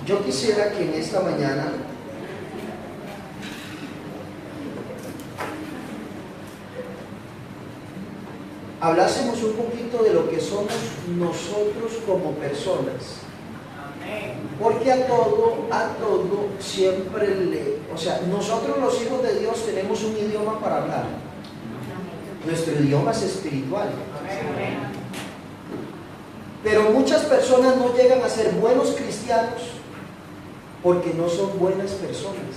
Yo quisiera que en esta mañana hablásemos un poquito de lo que somos nosotros como personas. Porque a todo siempre nosotros los hijos de Dios tenemos un idioma para hablar. Nuestro idioma es espiritual. Pero muchas personas no llegan a ser buenos cristianos porque no son buenas personas.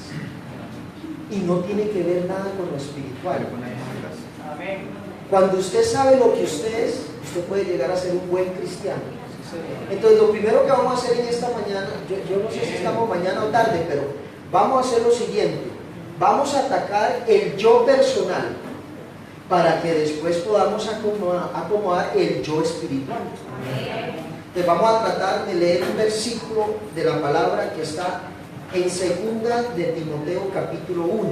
Y no tiene que ver nada con lo espiritual. Cuando usted sabe lo que usted es, usted puede llegar a ser un buen cristiano. Entonces lo primero que vamos a hacer en esta mañana, yo no sé si estamos mañana o tarde, pero vamos a hacer lo siguiente. Vamos a atacar el yo personal para que después podamos acomodar el yo espiritual. Entonces vamos a tratar de leer un versículo de la palabra que está en 2 de Timoteo capítulo 1.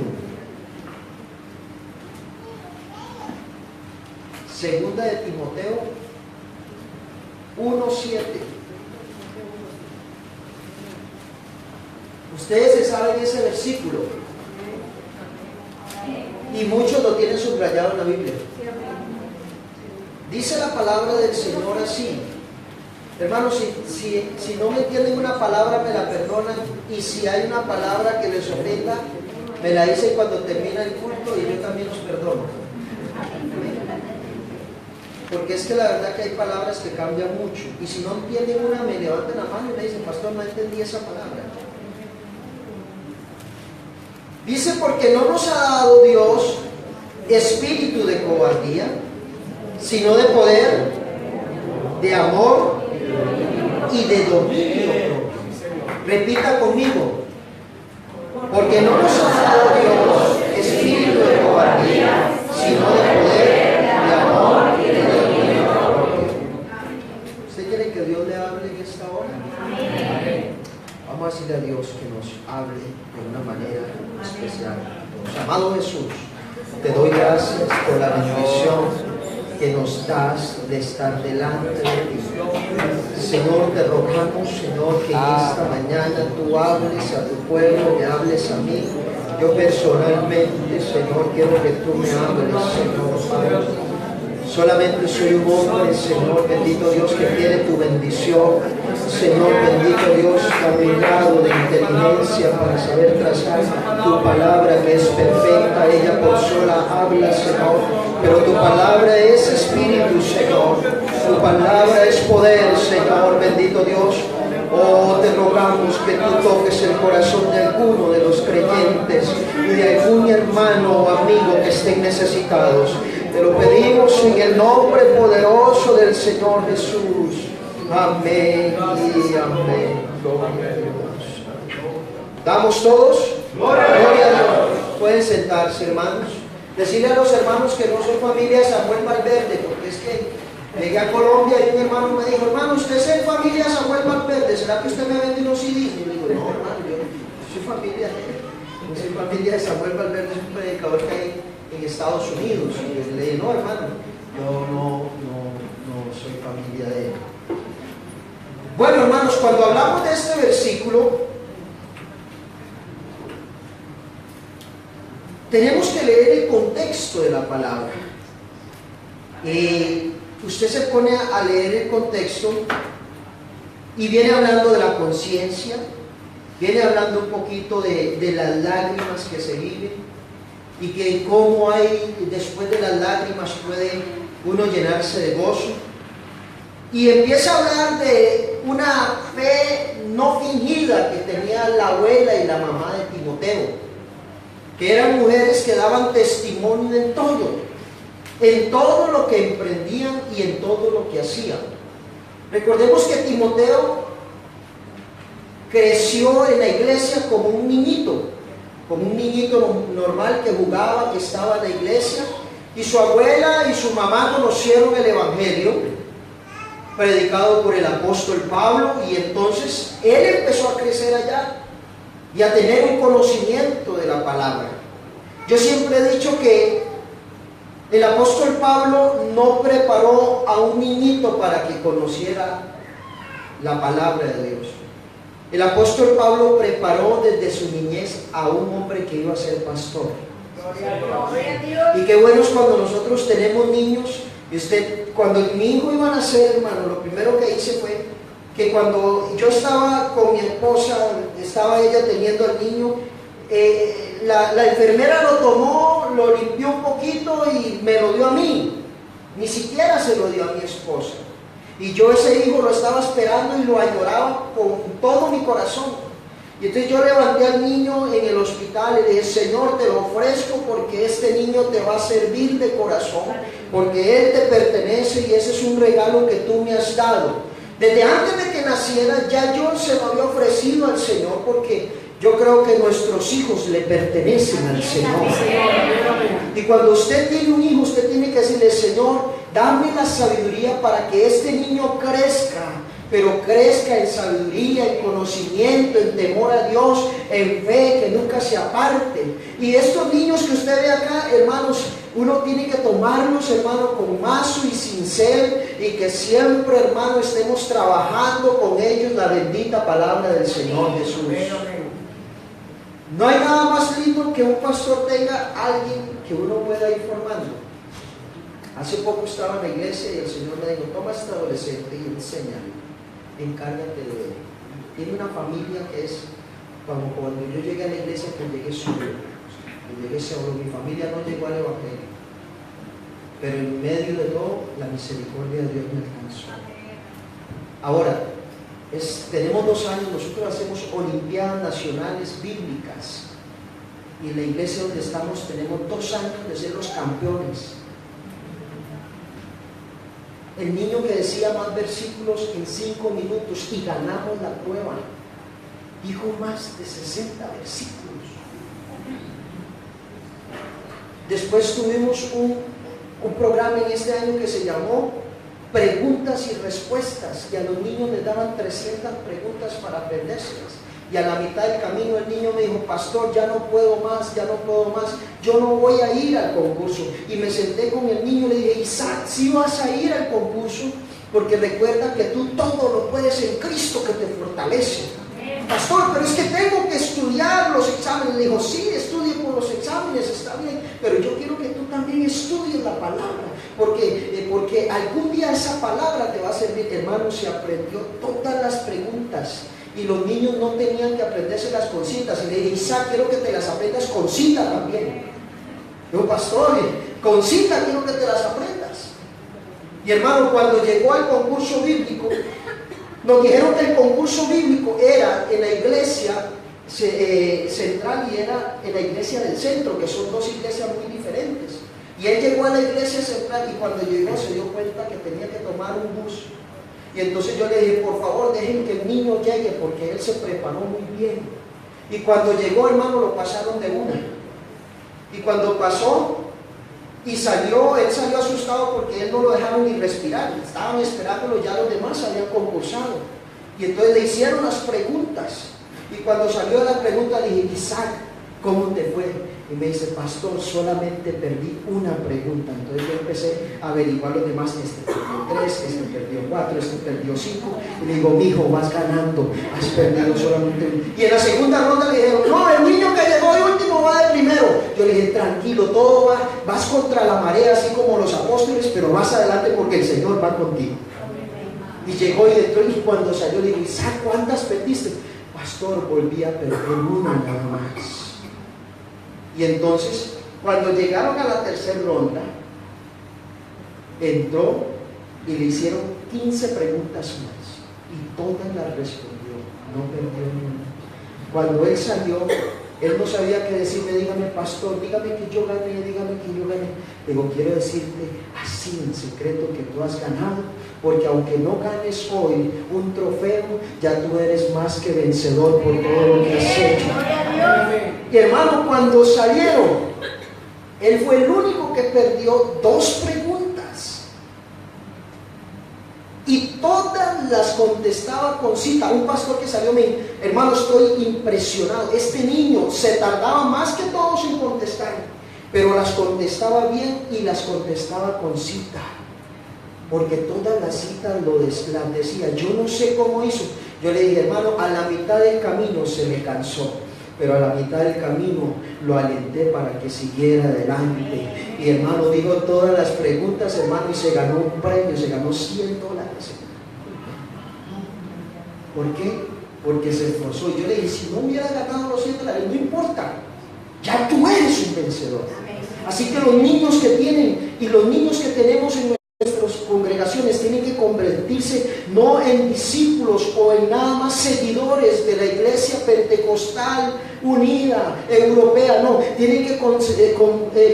2 de Timoteo 1:7. Ustedes se saben ese versículo y muchos lo tienen subrayado en la Biblia. Dice la palabra del Señor así. Hermanos, si no me entienden una palabra, me la perdonan, y si hay una palabra que les ofenda, me la dicen cuando termina el culto y yo también los perdono. Porque es que la verdad que hay palabras que cambian mucho, y si no entienden una, me levantan la mano y me dicen: pastor, no entendí esa palabra. Dice: porque no nos ha dado Dios espíritu de cobardía, sino de poder, de amor y de dominio propio. Repita conmigo: porque no nos ha dado Dios espíritu de cobardía, sino de poder, de amor y de dominio propio. ¿Usted quiere que Dios le hable en esta hora? Amén. Vamos a decirle a Dios que nos hable de una manera especial. Amado Jesús, te doy gracias por la bendición que nos das de estar delante de ti. Señor, te rogamos, Señor, que en esta mañana tú hables a tu pueblo, me hables a mí. Yo personalmente, Señor, quiero que tú me hables, Señor, Padre. Solamente soy un hombre, Señor, bendito Dios, que quiere tu bendición. Señor, bendito Dios, dame un grado de inteligencia para saber trazar tu palabra, que es perfecta. Ella por sola habla, Señor, pero tu palabra es espíritu, Señor. Tu palabra es poder, Señor, bendito Dios. Oh, te rogamos que tú toques el corazón de alguno de los creyentes y de algún hermano o amigo que estén necesitados. Te lo pedimos en el nombre poderoso del Señor Jesús. Amén y amén. Gloria a Dios. ¿Damos todos? Gloria a Dios. Pueden sentarse, hermanos. Decirle a los hermanos que no son familia Samuel Valverde, porque es que llegué a Colombia y un hermano me dijo: hermano, ¿usted es familia Samuel Valverde? ¿Será que usted me vende unos CDs? Y yo digo: no, hermano, yo soy familia de Samuel Valverde, es un predicador que hay en Estados Unidos. Y yo le dije: no, hermano, yo no soy familia de él. Bueno, hermanos, cuando hablamos de este versículo, tenemos que leer el contexto de la palabra. Usted se pone a leer el contexto y viene hablando de la conciencia, viene hablando un poquito de las lágrimas que se viven y que cómo hay, después de las lágrimas puede uno llenarse de gozo. Y empieza a hablar de una fe no fingida que tenía la abuela y la mamá de Timoteo, que eran mujeres que daban testimonio en todo lo que emprendían y en todo lo que hacían. Recordemos que Timoteo creció en la iglesia como un niñito normal que jugaba, que estaba en la iglesia, y su abuela y su mamá conocieron el evangelio predicado por el apóstol Pablo, y entonces él empezó a crecer allá y a tener un conocimiento de la palabra. Yo siempre he dicho que el apóstol Pablo no preparó a un niñito para que conociera la palabra de Dios. El apóstol Pablo preparó desde su niñez a un hombre que iba a ser pastor. Y qué bueno es cuando nosotros tenemos niños. Y cuando mi hijo iba a nacer, hermano, lo primero que hice fue que cuando yo estaba con mi esposa, estaba ella teniendo al niño, la enfermera lo tomó, lo limpió un poquito y me lo dio a mí. Ni siquiera se lo dio a mi esposa. Y yo ese hijo lo estaba esperando y lo añoraba con todo mi corazón. Y entonces yo levanté al niño en el hospital y le dije: Señor, te lo ofrezco porque este niño te va a servir de corazón, porque él te pertenece y ese es un regalo que tú me has dado. Desde antes de que naciera ya yo se lo había ofrecido al Señor, porque yo creo que nuestros hijos le pertenecen al Señor. Y cuando usted tiene un hijo, usted tiene que decirle: Señor, dame la sabiduría para que este niño crezca, pero crezca en sabiduría, en conocimiento, en temor a Dios, en fe, que nunca se aparte. Y estos niños que usted ve acá, hermanos, uno tiene que tomarlos, hermano, con mazo y cincel, y que siempre, hermano, estemos trabajando con ellos la bendita palabra del Señor Jesús. No hay nada más lindo que un pastor tenga a alguien que uno pueda ir formando. Hace poco estaba en la iglesia y el Señor me dijo: toma a este adolescente y enséñale, encárgate de él. Tiene una familia que es, como cuando yo llegué a la iglesia, que llegué solo, mi familia no llegó al evangelio, pero en medio de todo, la misericordia de Dios me alcanzó. Ahora, tenemos 2 años, nosotros hacemos olimpiadas nacionales bíblicas, y en la iglesia donde estamos tenemos 2 años de ser los campeones. El niño que decía más versículos en 5 minutos y ganamos la prueba, dijo más de 60 versículos. Después tuvimos un programa en este año que se llamó Preguntas y Respuestas, y a los niños les daban 300 preguntas para aprendérselas. Y a la mitad del camino el niño me dijo: pastor, ya no puedo más, yo no voy a ir al concurso. Y me senté con el niño y le dije: Isaac, sí vas a ir al concurso, porque recuerda que tú todo lo puedes en Cristo que te fortalece. Pastor, pero es que tengo que estudiar los exámenes. Le dijo: sí, estudie por los exámenes, está bien, pero yo quiero que tú también estudies la palabra, porque algún día esa palabra te va a servir. Hermano, se aprendió todas las preguntas. Y los niños no tenían que aprendérselas con citas. Y le dije: Isaac, quiero que te las aprendas con cita también. Yo: pastor, con cita quiero que te las aprendas. Y hermano, cuando llegó al concurso bíblico, nos dijeron que el concurso bíblico era en la iglesia central y era en la iglesia del centro, que son 2 iglesias muy diferentes. Y él llegó a la iglesia central, y cuando llegó se dio cuenta que tenía que tomar un bus. Y entonces yo le dije: por favor, dejen que el niño llegue, porque él se preparó muy bien. Y cuando llegó, hermano, lo pasaron de una. Y cuando pasó y salió, él salió asustado porque él no lo dejaron ni respirar. Estaban esperándolo, ya los demás habían concursado. Y entonces le hicieron las preguntas. Y cuando salió la pregunta, le dije: Isaac, ¿cómo te fue? Y me dice: pastor, solamente perdí una pregunta. Entonces yo empecé a averiguar los demás. Este perdió 3, este perdió 4, este perdió 5. Y le digo: mijo, vas ganando, has perdido solamente uno. Y en la segunda ronda le dijeron: no, el niño que llegó de último va de primero. Yo le dije: tranquilo, todo vas contra la marea, así como los apóstoles, pero vas adelante porque el Señor va contigo. Y llegó y entró, y cuando salió le digo: Isaac, ¿cuántas perdiste? Pastor, volví a perder una nada más. Y entonces, cuando llegaron a la tercera ronda, entró y le hicieron 15 preguntas más, y todas las respondió, no perdió ninguna. Cuando él salió, él no sabía qué decirme: dígame, pastor, dígame que yo gané, dígame que yo gané. Digo: quiero decirte así en secreto que tú has ganado, porque aunque no ganes hoy un trofeo, ya tú eres más que vencedor por todo lo que has hecho. Y hermano, cuando salieron, él fue el único que perdió 2 preguntas, y todas las contestaba con cita. Un pastor que salió me dijo: hermano, estoy impresionado, este niño se tardaba más que todos en contestar, pero las contestaba bien y las contestaba con cita, porque todas las citas las decía. Yo no sé cómo hizo, Yo le dije, hermano, a la mitad del camino se me cansó, pero a la mitad del camino lo alenté para que siguiera adelante. Y hermano, digo todas las preguntas, hermano, y se ganó un premio, se ganó $100. ¿Por qué? Porque se esforzó. Y yo le dije, si no hubiera ganado los $100, no importa, ya tú eres un vencedor. Así que los niños que tienen y los niños que tenemos en nuestras congregaciones tienen que convertirse no en discípulos o en nada más seguidores de la iglesia pentecostal unida, europea, no, tienen que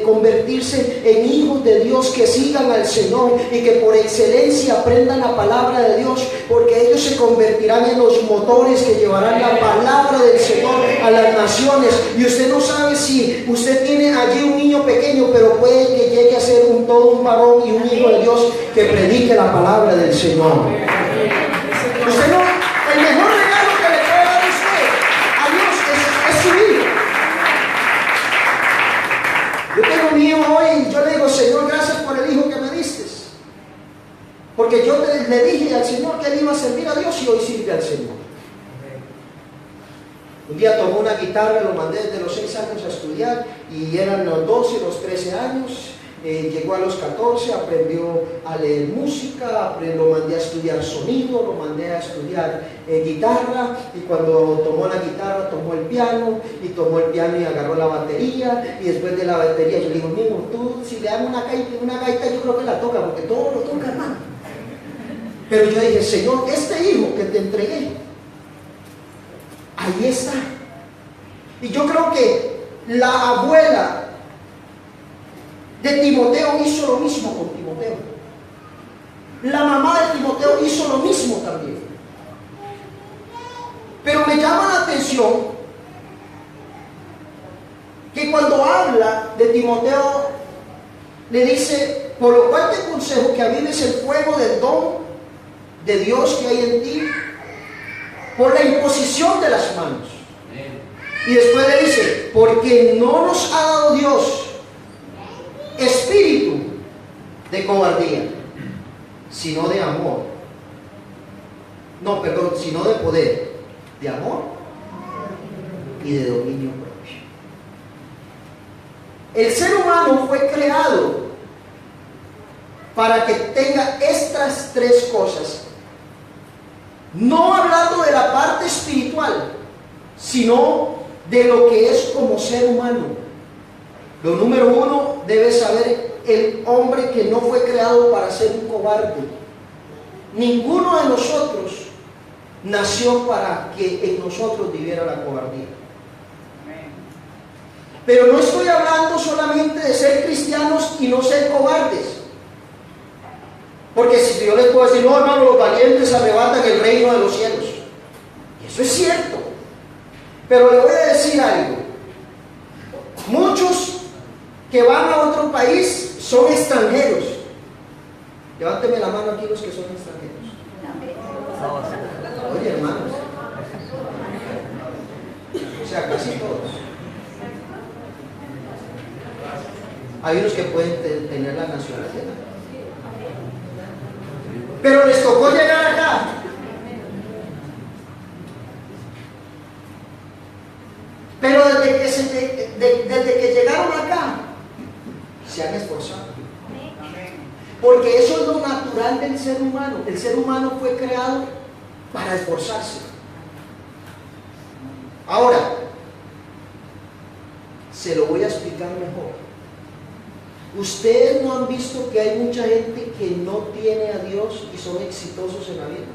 convertirse en hijos de Dios que sigan al Señor y que por excelencia aprendan la palabra de Dios, porque ellos se convertirán en los motores que llevarán la palabra del Señor a las naciones. Y usted no sabe si usted tiene allí un niño pequeño, pero puede que llegue a ser todo un varón y un hijo de Dios que predique la palabra del Señor. Usted no, el mejor regalo que le puede dar usted a Dios es su hijo. Yo tengo mi hijo hoy y yo le digo, Señor, gracias por el hijo que me diste. Porque yo le dije al Señor que él iba a servir a Dios y hoy sirve al Señor. Un día tomó una guitarra, lo mandé desde los 6 años a estudiar y eran los 12, los 13 años. Llegó a los 14, aprendió a leer música, lo mandé a estudiar sonido, lo mandé a estudiar guitarra, y cuando tomó la guitarra tomó el piano, y tomó el piano y agarró la batería, y después de la batería yo le digo, mijo, tú si le dan una gaita yo creo que la toca, porque todo lo toca, hermano. Pero yo dije, Señor, este hijo que te entregué, ahí está. Y yo creo que la abuela de Timoteo hizo lo mismo con Timoteo. La mamá de Timoteo hizo lo mismo también. Pero me llama la atención que cuando habla de Timoteo, le dice, por lo cual te aconsejo que avives el fuego del don de Dios que hay en ti, por la imposición de las manos. Y después le dice, porque no nos ha dado Dios espíritu de cobardía, sino de amor. No, perdón, sino de poder, de amor y de dominio propio. El ser humano fue creado para que tenga estas 3 cosas, no hablando de la parte espiritual, sino de lo que es como ser humano. Lo número 1, debe saber el hombre que no fue creado para ser un cobarde. Ninguno de nosotros nació para que en nosotros viviera la cobardía. Pero no estoy hablando solamente de ser cristianos y no ser cobardes. Porque si yo les puedo decir, no hermano, los valientes arrebatan el reino de los cielos. Y eso es cierto. Pero le voy a decir algo. Muchos que van a otro país son extranjeros. Levánteme la mano aquí los que son extranjeros. Oye, hermanos. O sea, casi todos. Hay unos que pueden tener la nacionalidad. Pero les tocó llegar acá. Pero desde que llegaron acá, se han esforzado. Porque eso es lo natural del ser humano. El ser humano fue creado para esforzarse. Ahora, se lo voy a explicar mejor. Ustedes no han visto que hay mucha gente que no tiene a Dios y son exitosos en la vida.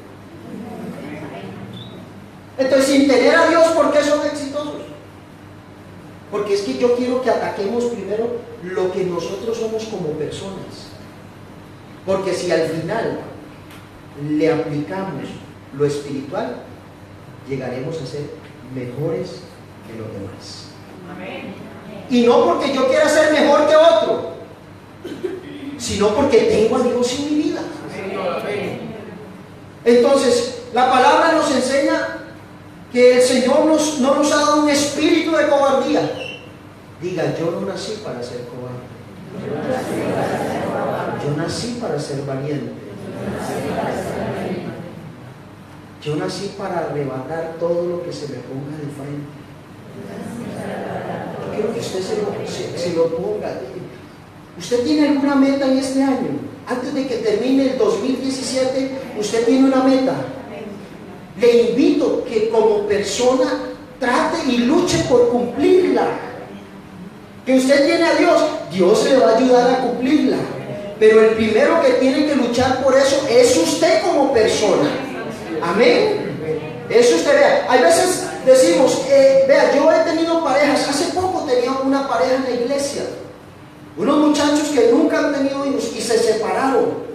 Entonces, sin tener a Dios, ¿por qué son exitosos? Porque es que yo quiero que ataquemos primero lo que nosotros somos como personas. Porque si al final le aplicamos lo espiritual, llegaremos a ser mejores que los demás. Amén. Y no porque yo quiera ser mejor que otro, sino porque tengo a Dios en mi vida. Entonces, la palabra nos enseña que el Señor no nos ha dado un espíritu de cobardía. Diga, yo no nací para ser cobarde. Yo nací para ser valiente. Yo nací para arrebatar todo lo que se me ponga de frente. Yo quiero que usted se lo ponga. ¿Usted tiene alguna meta en este año? Antes de que termine el 2017, usted tiene una meta. Le invito que como persona trate y luche por cumplirla. Que usted tiene a Dios, Dios le va a ayudar a cumplirla. Pero el primero que tiene que luchar por eso es usted como persona. Amén. Eso usted vea. Hay veces decimos, vea, yo he tenido parejas. Hace poco tenía una pareja en la iglesia. Unos muchachos que nunca han tenido hijos y se separaron.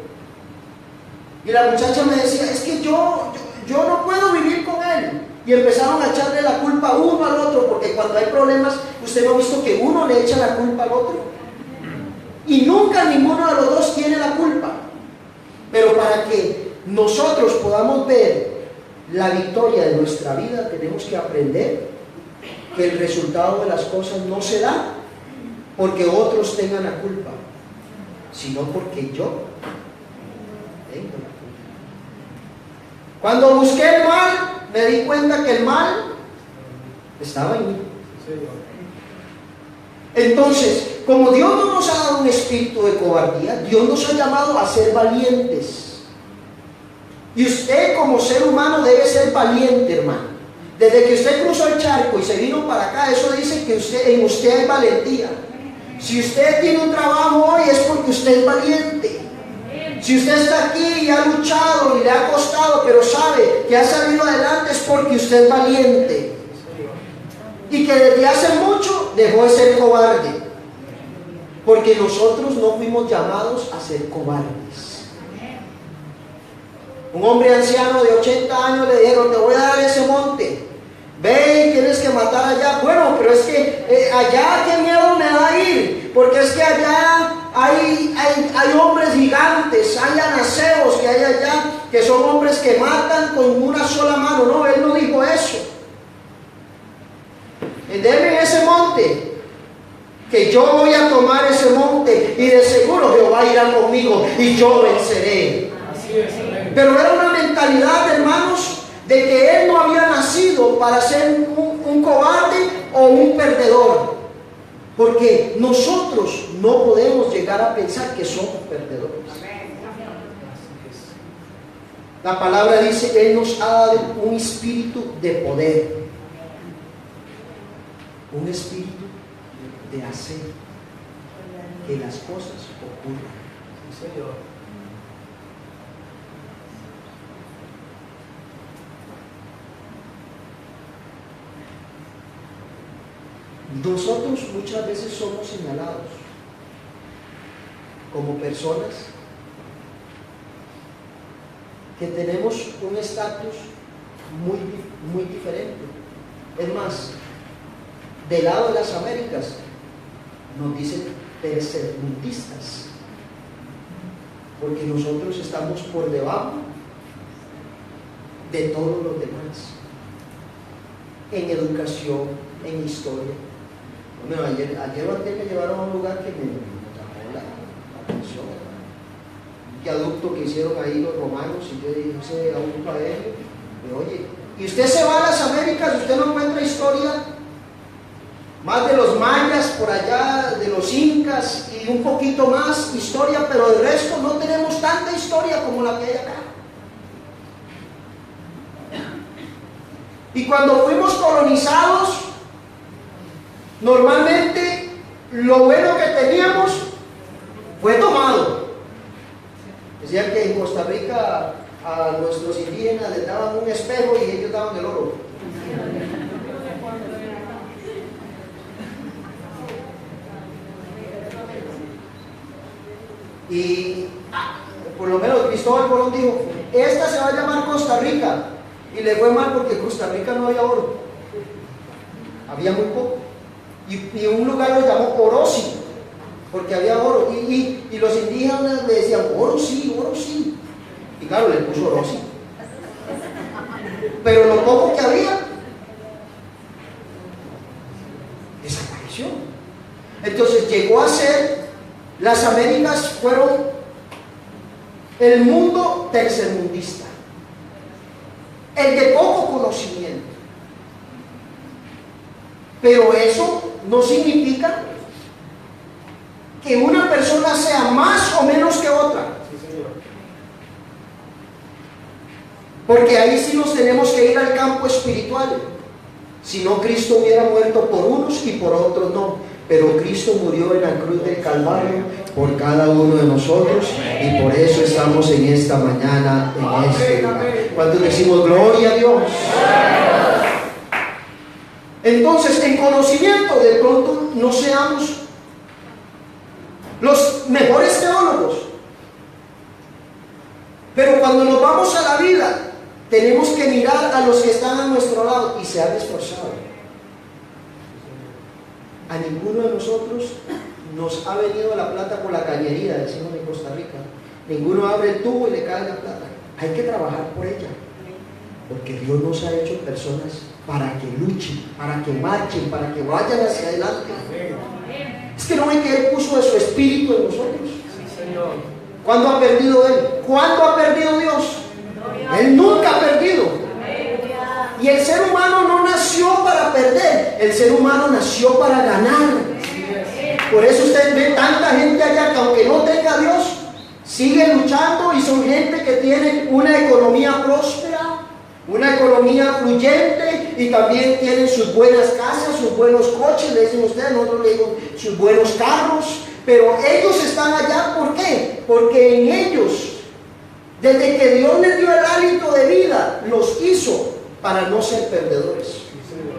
Y la muchacha me decía, es que yo no puedo vivir con él. Y empezaron a echarle la culpa uno al otro, porque cuando hay problemas, usted no ha visto que uno le echa la culpa al otro. Y nunca ninguno de los dos tiene la culpa. Pero para que nosotros podamos ver la victoria de nuestra vida, tenemos que aprender que el resultado de las cosas no se da porque otros tengan la culpa, sino porque yo tengo la culpa. Cuando busqué el mal, me di cuenta que el mal estaba en mí. Entonces, como Dios no nos ha dado un espíritu de cobardía, Dios nos ha llamado a ser valientes. Y usted como ser humano debe ser valiente, hermano. Desde que usted cruzó el charco y se vino para acá, eso dice que en usted hay valentía. Si usted tiene un trabajo hoy es porque usted es valiente. Si usted está aquí y ha luchado y le ha costado, pero sabe que ha salido adelante, es porque usted es valiente. Y que desde hace mucho dejó de ser cobarde. Porque nosotros no fuimos llamados a ser cobardes. Un hombre anciano de 80 años le dijeron, te voy a dar ese monte. Ve y tienes que matar allá. Bueno, pero es que allá qué miedo me da ir. Porque es que allá hay hombres gigantes, hay anaseos que hay allá, que son hombres que matan con una sola mano. No, él no dijo eso. Denme ese monte, que yo voy a tomar ese monte y de seguro Jehová irá conmigo y yo venceré. Así es, amén. Pero era una mentalidad, hermanos, de que él no había nacido para ser un cobarde o un perdedor. Porque nosotros no podemos llegar a pensar que somos perdedores. La palabra dice, Él nos ha dado un espíritu de poder. Un espíritu de hacer que las cosas ocurran. Sí, Señor. Nosotros muchas veces somos señalados como personas que tenemos un estatus muy diferente. Es más, del lado de las Américas nos dicen tercermundistas, porque nosotros estamos por debajo de todos los demás en educación, en historia. Bueno, ayer o antes me llevaron a un lugar que me llamó la atención, un viaducto que hicieron ahí los romanos, y yo dije, ese viaducto aéreo, pero oye, y usted se va a las Américas, usted no encuentra historia más de los mayas por allá, de los incas y un poquito más historia, pero del resto no tenemos tanta historia como la que hay acá. Y cuando fuimos colonizados, normalmente lo bueno que teníamos fue tomado. Decían que en Costa Rica a nuestros indígenas les daban un espejo y ellos daban el oro. Y por lo menos Cristóbal Colón dijo, esta se va a llamar Costa Rica. Y le fue mal porque en Costa Rica no había oro. Había muy poco. Y un lugar lo llamó Orosi, porque había oro. Y los indígenas le decían, oro sí, oro sí. Y claro, le puso Orosi. Pero lo poco que había desapareció. Entonces llegó a ser, las Américas fueron el mundo tercermundista. el de poco conocimiento. Pero eso no significa que una persona sea más o menos que otra. Sí, Señor. Porque ahí sí nos tenemos que ir al campo espiritual. Si no, Cristo hubiera muerto por unos y por otros no. Pero Cristo murió en la cruz del Calvario por cada uno de nosotros, y por eso estamos en esta mañana, en este lugar. Cuando decimos gloria a Dios. Entonces, en conocimiento, de pronto no seamos los mejores teólogos, pero cuando nos vamos a la vida, tenemos que mirar a los que están a nuestro lado y se han esforzado. A ninguno de nosotros nos ha venido la plata por la cañería, decimos en Costa Rica. Ninguno abre el tubo y le cae la plata. Hay que trabajar por ella, porque Dios nos ha hecho personas para que luchen, para que marchen, para que vayan hacia adelante. Es que no ven que Él puso de su espíritu en nosotros. Sí, Señor. ¿Cuándo ha perdido Él? ¿Cuándo ha perdido Dios? Él nunca ha perdido. Y el ser humano no nació para perder, el ser humano nació para ganar. Por eso usted ve tanta gente allá que aunque no tenga a Dios, sigue luchando, y son gente que tiene una economía próspera, una economía fluyente, y también tienen sus buenas casas, sus buenos coches, le dicen ustedes, nosotros le digo sus buenos carros. Pero ellos están allá, ¿por qué? Porque en ellos, desde que Dios les dio el hálito de vida, los hizo para no ser perdedores. Sí, Señor.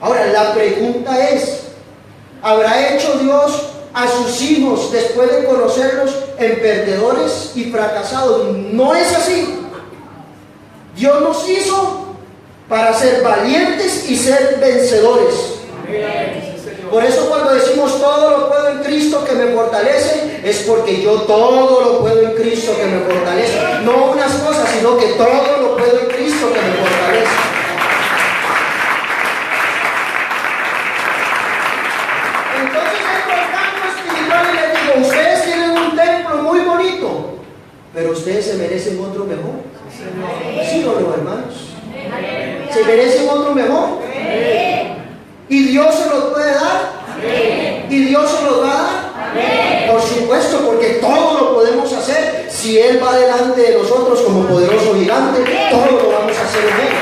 Ahora, la pregunta es, ¿habrá hecho Dios a sus hijos, después de conocerlos, en perdedores y fracasados? No es así. Dios nos hizo para ser valientes y ser vencedores. Amén. Sí, Señor. Por eso cuando decimos todo lo puedo en Cristo que me fortalece, es porque yo todo lo puedo en Cristo que me fortalece. No unas cosas, sino que todo lo puedo en Cristo que me fortalece. Entonces entro al campo espiritual y les digo, ustedes tienen un templo muy bonito, pero ustedes se merecen otro mejor. Sí, Señor. ¿Sí o no, hermanos? ¿Se merecen otro mejor? ¿Y Dios se los puede dar? ¿Y Dios se los va a dar? Por supuesto, porque todo lo podemos hacer. Si Él va delante de nosotros como poderoso gigante, todo lo vamos a hacer en Él.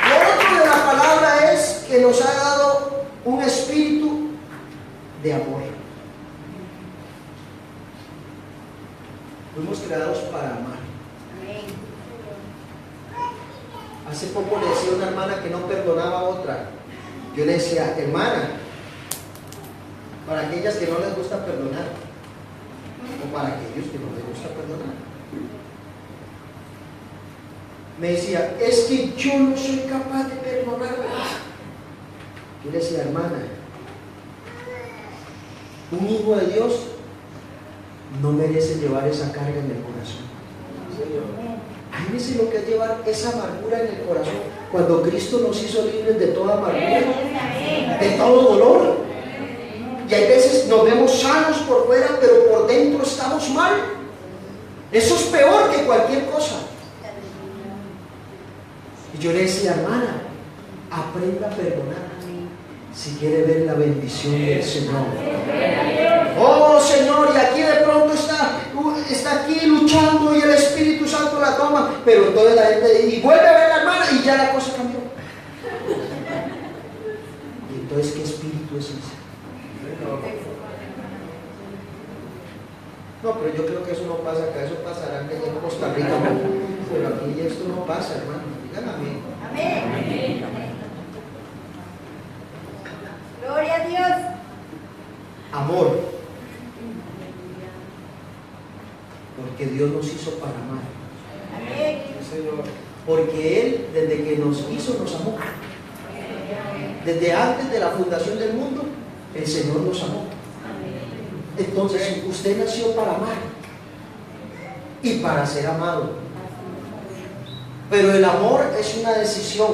Lo otro de la palabra es que nos ha dado un espíritu de amor. Fuimos creados para amar. Hace poco le decía a una hermana que no perdonaba a otra. Yo le decía, hermana, para aquellas que no les gusta perdonar, o para aquellos que no les gusta perdonar, me decía, es que yo no soy capaz de perdonar. Yo le decía, hermana, un hijo de Dios no merece llevar esa carga en el corazón. Imagínense lo que es llevar esa amargura en el corazón, cuando Cristo nos hizo libres de toda amargura, de todo dolor. Y hay veces nos vemos sanos por fuera, pero por dentro estamos mal. Eso es peor que cualquier cosa. Y yo le decía, hermana, aprenda a perdonar si quiere ver la bendición del Señor. Oh Señor, y aquí de pronto está aquí luchando y el Espíritu Santo la toma, pero entonces la gente y vuelve a ver a la hermana y ya la cosa cambió. Y entonces, ¿qué espíritu es ese? No, pero yo creo que eso no pasa acá, eso pasará que en Costa Rica, pero aquí esto no pasa, hermano. Digan amén. Amén. Gloria a Dios. Amor. Porque Dios nos hizo para amar. Amén. Sí, Señor. Porque Él, desde que nos hizo, nos amó. Desde antes de la fundación del mundo, el Señor nos amó. Entonces, usted nació para amar y para ser amado. Pero el amor es una decisión.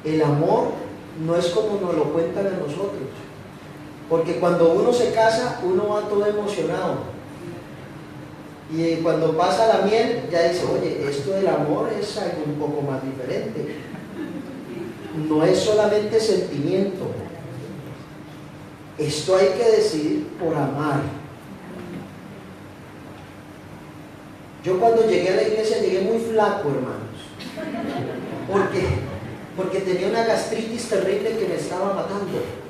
El amor no es como nos lo cuentan a nosotros. Porque cuando uno se casa, uno va todo emocionado. Y cuando pasa la miel, ya dice, oye, esto del amor es algo un poco más diferente. No es solamente sentimiento. Esto hay que decidir por amar. Yo cuando llegué a la iglesia llegué muy flaco, hermanos. Porque tenía una gastritis terrible que me estaba matando.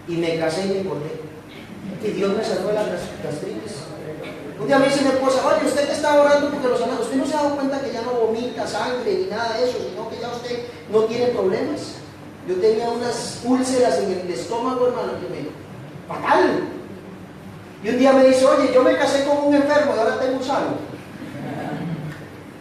Y me casé y me corté. Y Dios me salvó de la gastritis. Un día me dice mi esposa, oye, usted que está orando porque los amados, ¿usted no se ha dado cuenta que ya no vomita sangre ni nada de eso, sino que ya usted no tiene problemas? Yo tenía unas úlceras en el estómago, hermano, que me... fatal. Y un día me dice, oye, yo me casé con un enfermo y ahora tengo un sano.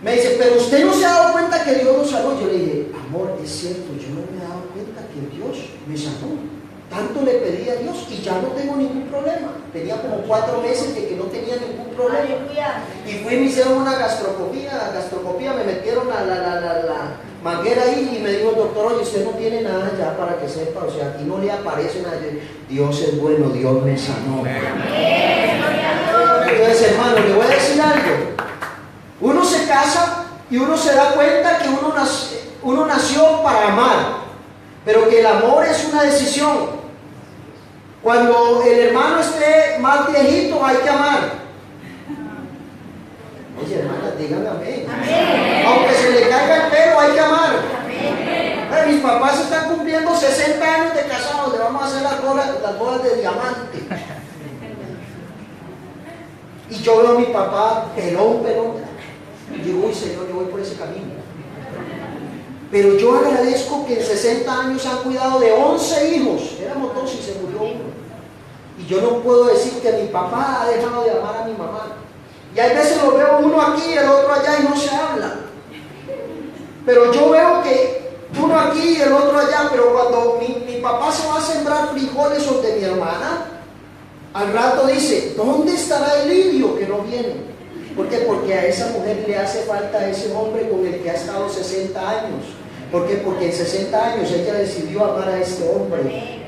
Me dice, pero usted no se ha dado cuenta que Dios lo sanó. Yo le dije, amor, es cierto, yo no me he dado cuenta que Dios me sanó. Tanto le pedí a Dios y ya no tengo ningún problema. Tenía como 4 meses de que no tenía ningún problema. Aleluya. Y fui y me hicieron una gastroscopía, me metieron la manguera ahí y me dijo el doctor, oye, usted no tiene nada ya para que sepa, o sea, aquí no le aparece nada. Dios es bueno, Dios me sanó. Entonces, hermano, le voy a decir algo. Uno se casa y uno se da cuenta que uno nació para amar, pero que el amor es una decisión. Cuando el hermano esté más viejito, hay que amar. Oye, hermana, díganme amén. Aunque se le caiga el pelo, hay que amar. Mis papás están cumpliendo 60 años de casados, le vamos a hacer las bodas de diamante. Y yo veo a mi papá pelón. Y digo, uy, Señor, yo voy por ese camino. Pero yo agradezco que en 60 años han cuidado de 11 hijos. Éramos 2 y se murió uno. Y yo no puedo decir que mi papá ha dejado de amar a mi mamá. Y hay veces lo veo uno aquí y el otro allá y no se habla. Pero yo veo que uno aquí y el otro allá, pero cuando mi papá se va a sembrar frijoles donde mi hermana, al rato dice, ¿dónde estará el lirio que no viene? ¿Por qué? Porque a esa mujer le hace falta a ese hombre con el que ha estado 60 años. ¿Por qué? Porque en 60 años ella decidió amar a este hombre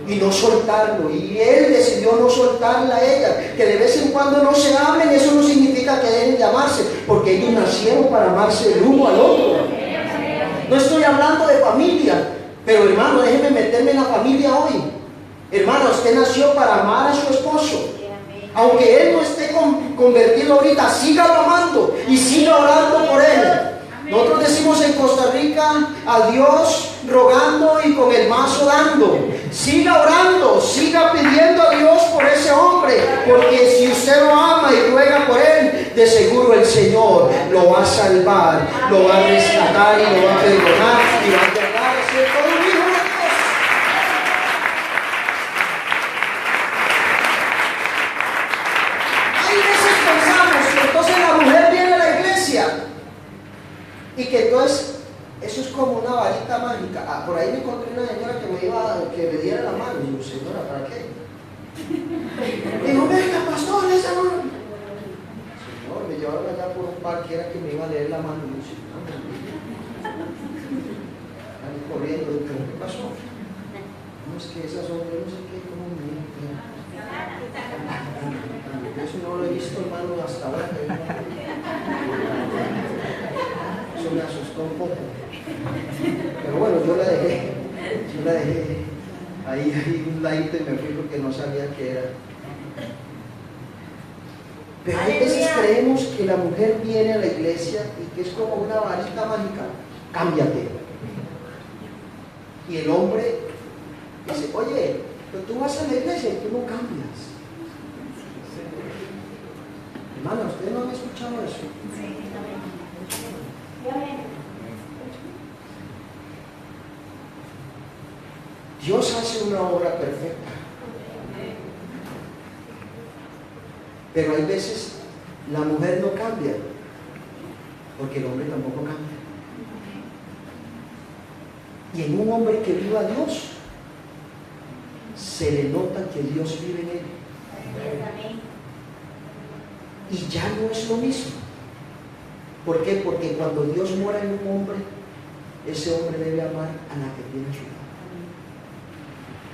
y no soltarlo. Y él decidió no soltarla a ella. Que de vez en cuando no se hablen, eso no significa que deben de amarse, porque ellos nacieron para amarse el uno al otro. No estoy hablando de familia, pero hermano, déjeme meterme en la familia hoy. Hermano, usted nació para amar a su esposo. Aunque él no esté convertido ahorita, sígalo amando y siga orando por él. Nosotros decimos en Costa Rica, a Dios rogando y con el mazo dando. Siga orando, siga pidiendo a Dios por ese hombre, porque si usted lo ama y ruega por él, de seguro el Señor lo va a salvar, lo va a rescatar y lo va a perdonar y va a llegar a ser todo un hijo de Dios. Entonces la mujer viene a la iglesia y que entonces eso es como una varita mágica. Por ahí me encontré una señora que me diera la mano. Y yo, señora, ¿para qué? Dijo, venga, pastor, esa mano. Señor, me llevaron allá por un parque, era que me iba a leer la mano. Y yo, salí corriendo, y dije, ¿qué pasó? No, es que esas son, yo no sé qué, como me eso no lo he visto, hermano, hasta ahora. Eso me asustó un poco. Pero bueno, yo la dejé ahí un ladito y me fui porque no sabía qué era. Pero hay veces creemos que la mujer viene a la iglesia y que es como una varita mágica. Cámbiate. Y el hombre dice, oye, pero tú vas a la iglesia y tú no cambias. Hermana, ¿ustedes no han escuchado eso? Dios hace una obra perfecta. Pero hay veces la mujer no cambia, porque el hombre tampoco cambia. Y en un hombre que viva a Dios, se le nota que Dios vive en él. Y ya no es lo mismo. ¿Por qué? Porque cuando Dios mora en un hombre, ese hombre debe amar a la que tiene a su lado.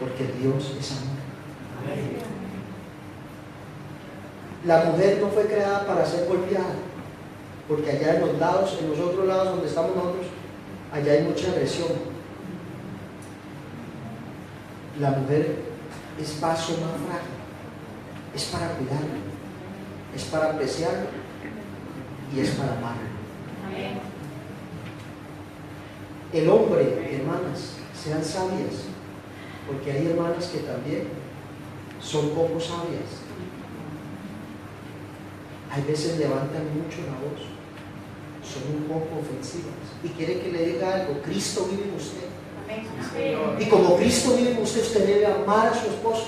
Porque Dios es amor. La mujer no fue creada para ser golpeada, porque allá en los lados, en los otros lados donde estamos nosotros, allá hay mucha agresión. La mujer es vaso más frágil, es para cuidarlo, es para apreciarlo y es para amarlo. El hombre, hermanas, sean sabias, porque hay hermanas que también son poco sabias. Hay veces levantan mucho la voz, son un poco ofensivas y quiere que le diga algo. Cristo vive en usted. Y como Cristo vive en usted, usted debe amar a su esposo.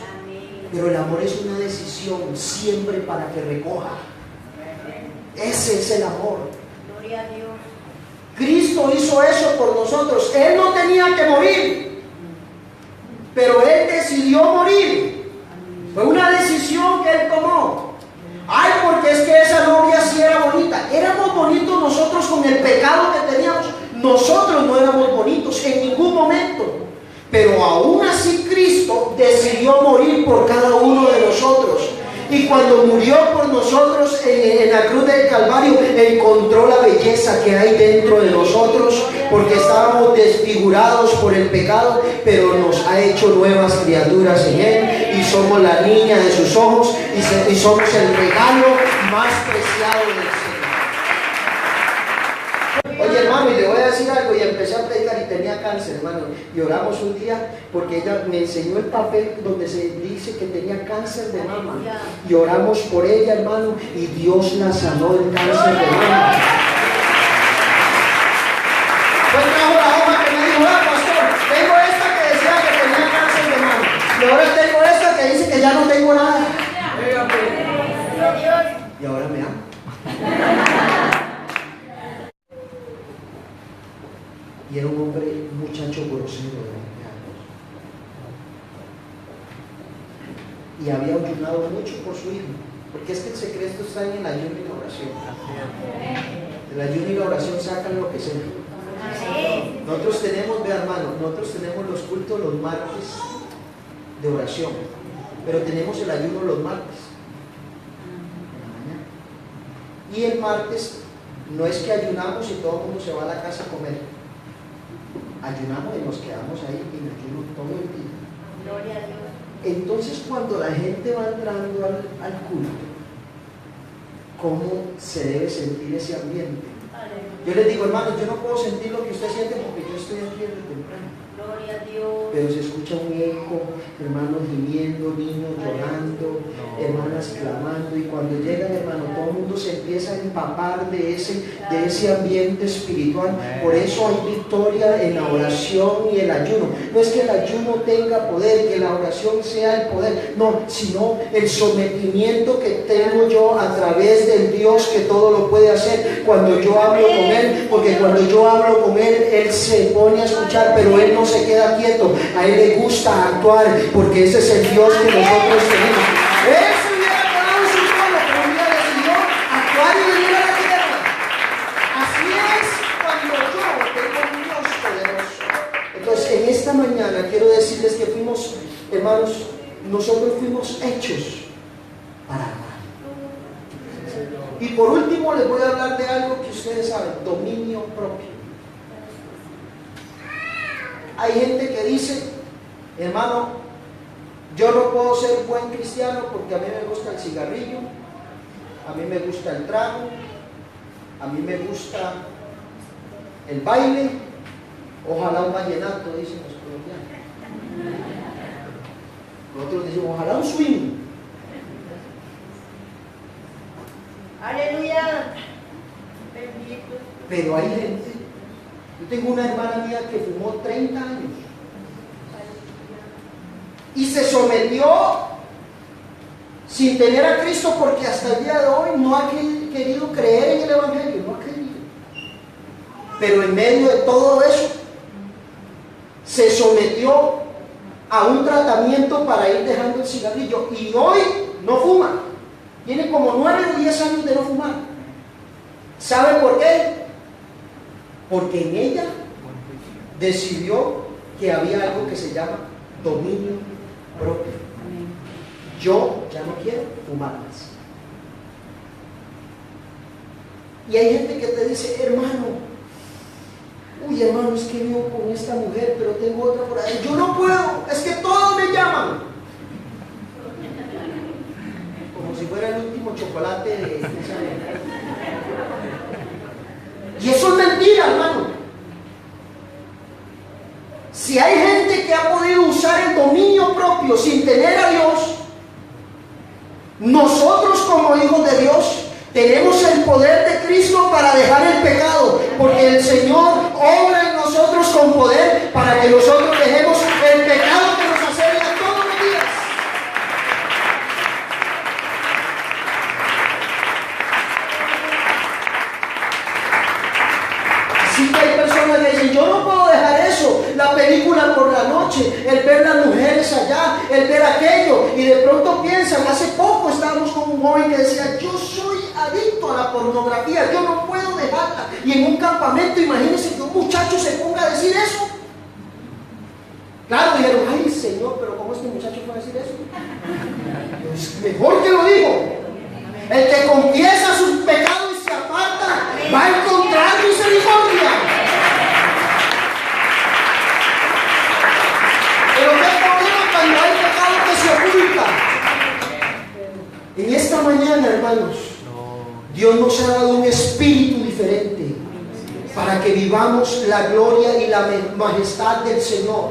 Pero el amor es una decisión siempre para que recoja. Ese es el amor. Gloria a Dios. Cristo hizo eso por nosotros. Él no tenía que morir, pero Él decidió morir. Fue una decisión que Él tomó. Ay, porque es que esa novia sí era bonita. Éramos bonitos nosotros con el pecado que teníamos. Nosotros no éramos bonitos en ningún momento. Pero aún así Cristo decidió morir por cada uno de nosotros. Y cuando murió por nosotros en la cruz del Calvario, encontró la belleza que hay dentro de nosotros, porque estábamos desfigurados por el pecado, pero nos ha hecho nuevas criaturas en Él, y somos la niña de sus ojos, y somos el regalo más preciado del Señor. Oye, hermano, y le voy a decir algo, y empecé a predicar y tenía cáncer, hermano, y oramos un día porque ella me enseñó el papel donde se dice que tenía cáncer de mama, y oramos por ella, hermano, y Dios la sanó del cáncer de mama. Pues trajo la hoja que me dijo, pastor, tengo esta que decía que tenía cáncer de mama, y ahora tengo esta que dice que ya no tengo nada, y ahora me ama. Y era un hombre, un muchacho grosero de 20 años. Y había ayunado mucho por su hijo. Porque es que el secreto está en el ayuno y la oración. El ayuno y la oración sacan lo que sea. Nosotros tenemos, vea hermano, nosotros tenemos los cultos los martes de oración. Pero tenemos el ayuno los martes. En la mañana. Y el martes no es que ayunamos y todo el mundo se va a la casa a comer. Ayunamos y nos quedamos ahí en ayuno todo el día. Gloria a Dios. Entonces, cuando la gente va entrando al culto, ¿cómo se debe sentir ese ambiente? Yo les digo, hermanos, yo no puedo sentir lo que usted siente porque yo estoy aquí desde temprano. Gloria a Dios. Pero se escucha un eco, hermanos gimiendo, niños llorando, hermanas clamando, y cuando llegan, hermano, todo el mundo se empieza a empapar de ese ambiente espiritual. Por eso hay victoria en la oración y el ayuno. No es que el ayuno tenga poder, que la oración sea el poder, no, sino el sometimiento que tengo yo a través del Dios que todo lo puede hacer cuando yo hablo con Él, porque cuando yo hablo con Él, Él se pone a escuchar, pero Él no se queda quieto. A Él le gusta actuar, porque ese es el Dios que nosotros tenemos. Él se hubiera quedado en su trono, pero un día decidió actuar y venir a la tierra. Así es cuando yo tengo un Dios poderoso. Entonces, en esta mañana quiero decirles que fuimos, hermanos, nosotros fuimos hechos para amar. Y por último les voy a hablar de algo que ustedes saben: dominio propio. Hay gente que dice, hermano, yo no puedo ser buen cristiano porque a mí me gusta el cigarrillo, a mí me gusta el trago, a mí me gusta el baile, ojalá un vallenato, dicen los colombianos. Nosotros decimos, ojalá un swing. Aleluya. Bendito. Pero hay gente, yo tengo una hermana mía que fumó 30 años y se sometió sin tener a Cristo, porque hasta el día de hoy no ha querido creer en el Evangelio, no ha querido. Pero en medio de todo eso se sometió a un tratamiento para ir dejando el cigarrillo, y hoy no fuma. Tiene como 9 o 10 años de no fumar. ¿Sabe por qué? Porque en ella decidió que había algo que se llama dominio propio. Yo ya no quiero fumar más. Y hay gente que te dice, hermano, uy hermano, es que vivo con esta mujer, pero tengo otra por ahí. Yo no puedo, es que todos me llaman. Como si fuera el último chocolate de esa. Y eso es mentira, hermano. Si hay gente que ha podido usar el dominio propio sin tener a Dios, nosotros como hijos de Dios tenemos el poder de Cristo para dejar el pecado, porque el Señor obra en nosotros con poder para que nosotros dejemos el pecado que nos asedia todos los días. Así que hay personas que dicen, yo no puedo dejar eso, la película por la noche, el ver las mujeres allá, el ver aquello, y de pronto piensan, hace poco estábamos con un joven que decía, yo soy adicto a la pornografía, yo no puedo dejarla. Y en un campamento, imagínense que un muchacho se ponga a decir eso. Claro, dijeron, ay Señor, pero ¿cómo este muchacho puede decir eso? Pues mejor que lo digo. El que confiesa sus pecados y se aparta va a encontrar misericordia. Pero ¿qué problema cuando hay pecado que se oculta? En esta mañana, hermanos, Dios nos ha dado un espíritu diferente para que vivamos la gloria y la majestad del Señor.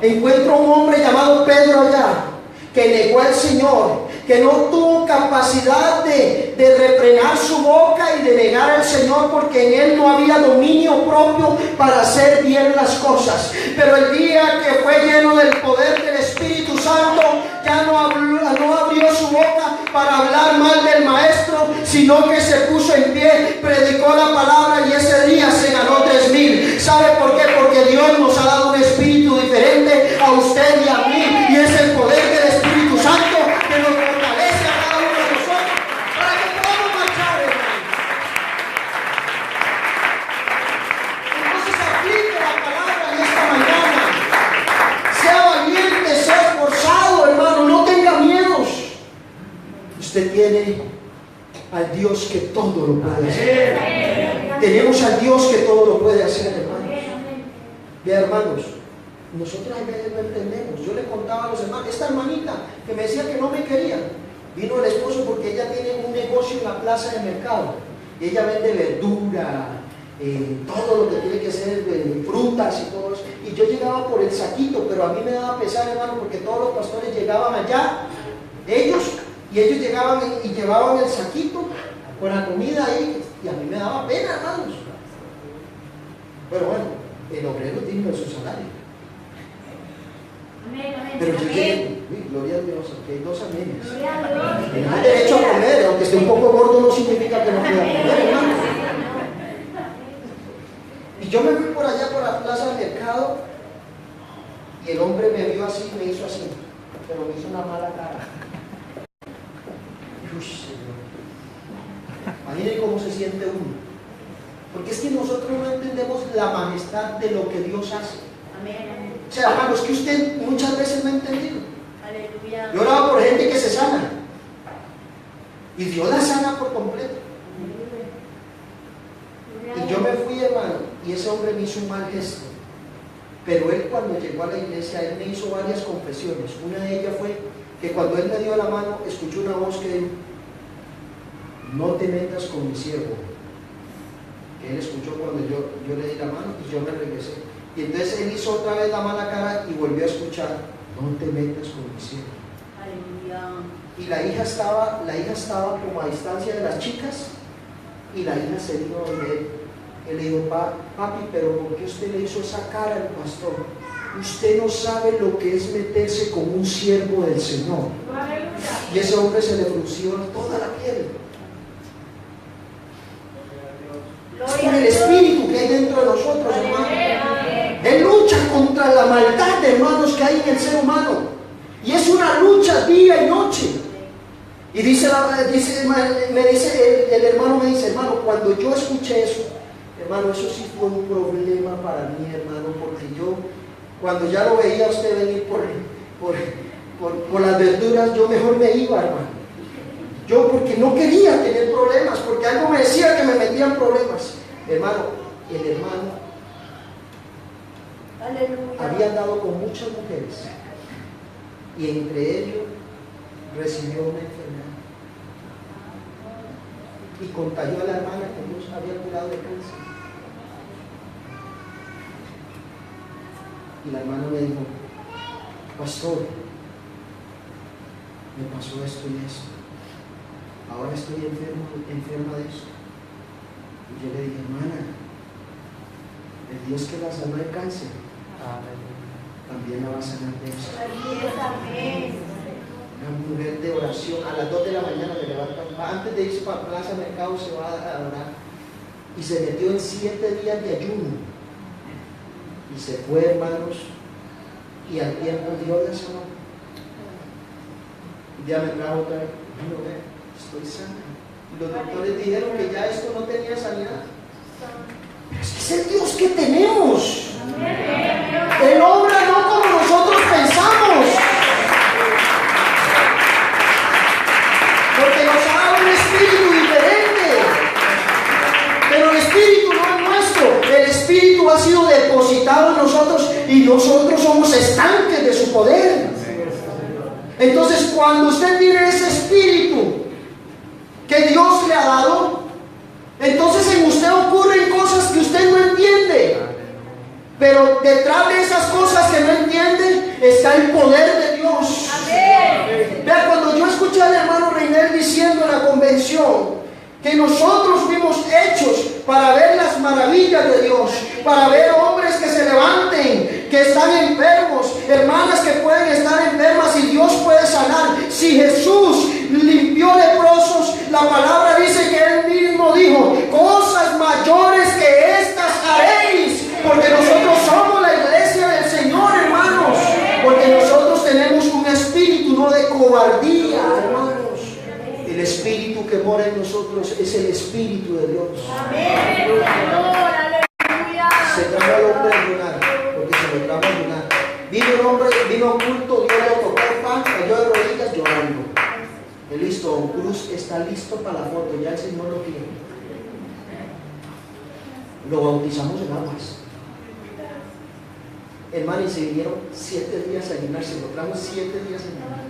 Encuentro a un hombre llamado Pedro allá, que negó al Señor, que no tuvo capacidad de refrenar su boca y de negar al Señor, porque en él no había dominio propio para hacer bien las cosas. Pero el día que fue lleno del poder del Espíritu Santo, ya no abrió su boca para hablar mal del Maestro, sino que se puso en pie, predicó la palabra y ese día se ganó 3,000. ¿Sabe por qué? Porque Dios nos ha dado un espíritu diferente a usted y a mí, y es el poder del Espíritu Santo que nos fortalece a cada uno de nosotros para que podamos marchar, hermano. Entonces aplique la palabra en esta mañana. Sea valiente, sea esforzado, hermano, no tenga miedos. Usted tiene al Dios que todo lo puede hacer. Tenemos al Dios que todo lo puede hacer, hermanos. Vea, hermanos, nosotros a veces no entendemos. Yo le contaba a los hermanos, esta hermanita que me decía que no me quería, vino el esposo porque ella tiene un negocio en la plaza de mercado y ella vende verdura, todo lo que tiene que ser frutas y todo eso. Y yo llegaba por el saquito, pero a mí me daba pesar, hermano, porque todos los pastores llegaban allá, ellos llegaban y llevaban el saquito con la comida ahí, y a mí me daba pena, hermanos. Pero bueno, el obrero es digno de su salario. Pero yo llegué, gloria a Dios, aquí hay 2 amenes. Tiene derecho a comer, aunque esté un poco gordo no significa que no pueda comer, hermano. Y yo me fui por allá por la plaza del mercado y el hombre me vio así, me hizo así, pero me hizo una mala cara. Uy, Señor. Imaginen cómo se siente uno. Porque es que nosotros no entendemos la majestad de lo que Dios hace. Amén. O sea, hermanos, que usted muchas veces no ha entendido. Aleluya. Yo oraba por gente que se sana y Dios la sana por completo. Y yo me fui, hermano, y ese hombre me hizo un mal gesto. Pero él, cuando llegó a la iglesia, él me hizo varias confesiones. Una de ellas fue que cuando él me dio la mano, escuchó una voz que dijo: no te metas con mi siervo. Que él escuchó cuando yo le di la mano y yo me regresé. Y entonces él hizo otra vez la mala cara y volvió a escuchar: no te metas con mi siervo. Aleluya. Y la hija estaba como a distancia de las chicas, y la hija se vino donde él. Él le dijo: papi, pero ¿por qué usted le hizo esa cara al pastor? Usted no sabe lo que es meterse con un siervo del Señor. Y ese hombre se le frunció toda la piel. Es por el espíritu que hay dentro de nosotros, hermanos. Él lucha contra la maldad, hermanos, que hay en el ser humano. Y es una lucha día y noche. Y el hermano me dice: hermano, cuando yo escuché eso, hermano, eso sí fue un problema para mí, hermano, porque yo, Cuando ya lo veía usted venir por las verduras, yo mejor me iba, hermano. Yo porque no quería tener problemas, porque algo me decía que me metían problemas. Hermano, el hermano había andado con muchas mujeres y entre ellos recibió una enfermedad y contagió a la hermana que Dios había curado de cáncer. Y la hermana me dijo: pastor, me pasó esto y esto, ahora estoy enferma de eso. Y yo le dije: hermana, el Dios que la sanó de cáncer también la va a sanar de eso. Una mujer de oración, a las 2 de la mañana me levanta, antes de irse para Plaza Mercado se va a orar, y se metió en 7 días de ayuno y se fue, hermanos, y al tiempo Dios la sanó. Y ya me trajo otra vez: bueno, estoy sana. Y los doctores dijeron que ya esto no tenía sanidad. Pero es el Dios que tenemos. Él obra no como nosotros pensamos, porque nos ha dado un espíritu diferente. Pero el espíritu no es nuestro. El espíritu ha sido depositado en nosotros y nosotros somos estanques de su poder. Entonces, cuando usted tiene ese espíritu que Dios le ha dado, entonces en usted ocurren cosas que usted no entiende. Pero detrás de esas cosas que no entiende está el poder de Dios. Vea, cuando yo escuché al hermano Reiner diciendo en la convención que nosotros fuimos hechos para ver las maravillas de Dios, para ver hombres que se levanten, que están enfermos, hermanas que pueden estar enfermas y Dios puede sanar. Si Jesús limpió leprosos, la palabra dice que Él mismo dijo: cosas mayores que estas haréis, porque nosotros somos la iglesia del Señor, hermanos, porque nosotros tenemos un espíritu no de cobardía, hermanos. El espíritu que mora en nosotros es el espíritu de Dios. Se trajo al hombre a ayunar, porque se lo trajo a ayunar. Vino un hombre, vino a un culto, Dios lo tocó el pan, cayó de rodillas llorando. Listo, Don Cruz está listo para la foto, ya el Señor lo quiere. Lo bautizamos en aguas. Hermano, y se vinieron 7 días a ayunar, se lo trajo 7 días a ayunar.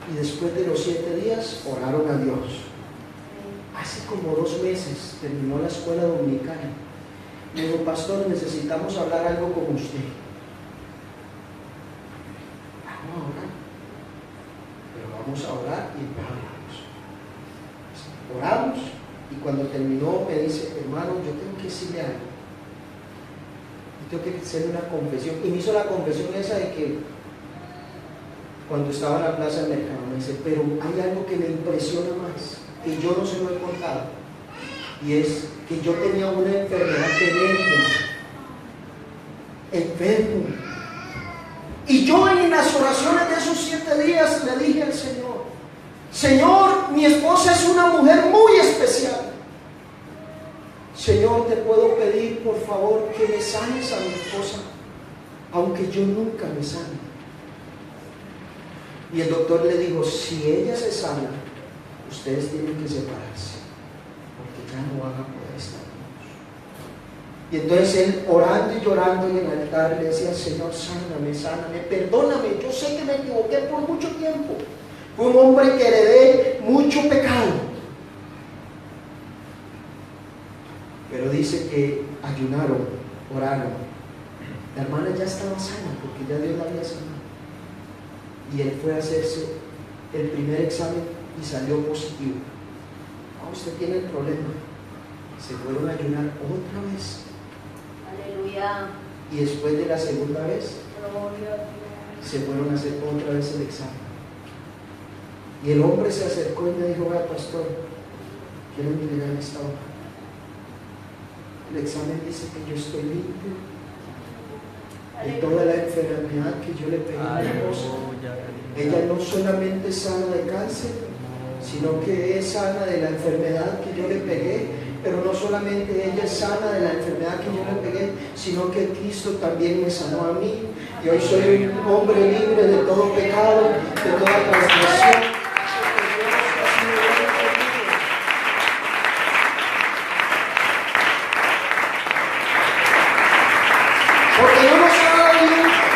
Y después de los 7 días oraron a Dios. Hace como 2 meses terminó la escuela dominicana. Me dijo: pastor, necesitamos hablar algo con usted. Vamos a orar. Pero vamos a orar y oramos. Oramos y cuando terminó me dice: hermano, yo tengo que decirle algo. Tengo que hacerle una confesión. Y me hizo la confesión esa de que cuando estaba en la plaza del mercado, me dice: pero hay algo que me impresiona más, que yo no se lo he contado, y es que yo tenía una enfermedad tremenda, enfermo, y yo en las oraciones de esos 7 días le dije al Señor: Señor, mi esposa es una mujer muy especial. Señor, te puedo pedir por favor que me sanes a mi esposa, aunque yo nunca me sane. Y el doctor le dijo: si ella se sana, ustedes tienen que separarse, porque ya no van a poder estar juntos. Y entonces él, orando y llorando en el altar, le decía: Señor, sáname, sáname, perdóname, yo sé que me equivoqué por mucho tiempo, fui un hombre que heredé mucho pecado. Pero dice que ayunaron, oraron. La hermana ya estaba sana, porque ya Dios la había sanado. Y él fue a hacerse el primer examen y salió positivo. Usted tiene el problema. Se fueron a ayunar otra vez. Aleluya. Y después de la segunda vez, se fueron a hacer otra vez el examen. Y el hombre se acercó y me dijo: vea, pastor, quiero mirar esta hoja. El examen dice que yo estoy limpio de toda la enfermedad que yo le pegué a mi esposa. Ella no solamente es sana de cáncer, sino que es sana de la enfermedad que yo le pegué. Pero no solamente ella es sana de la enfermedad que yo le pegué, sino que Cristo también me sanó a mí. Y hoy soy un hombre libre de todo pecado, de toda transgresión. Porque no nos ha dado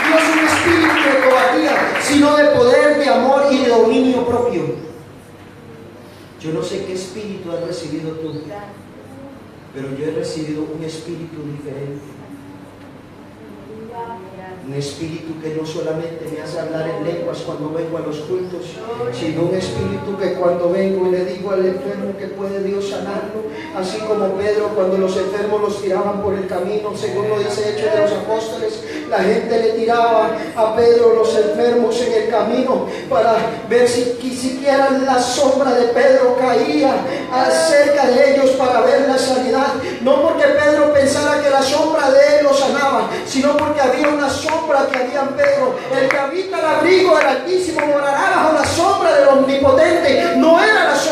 Dios un espíritu de cobardía, sino de poder, de amor y de dominio propio. Yo no sé qué espíritu has recibido tú, pero yo he recibido un espíritu diferente. Un espíritu que no solamente me hace hablar en lenguas cuando vengo a los cultos, sino un espíritu que cuando vengo y le digo al enfermo que puede Dios sanarlo, así como Pedro cuando los enfermos los tiraban por el camino, según lo dice Hechos de los Apóstoles, la gente le tiraba a Pedro los enfermos en el camino para ver si siquiera la sombra de Pedro caía cerca de ellos para ver la sanidad. No porque Pedro pensara que la sombra de él lo sanaba, sino porque había una sombra que había en Pedro. El que habita el abrigo del Altísimo morará bajo la sombra del Omnipotente. No era la sombra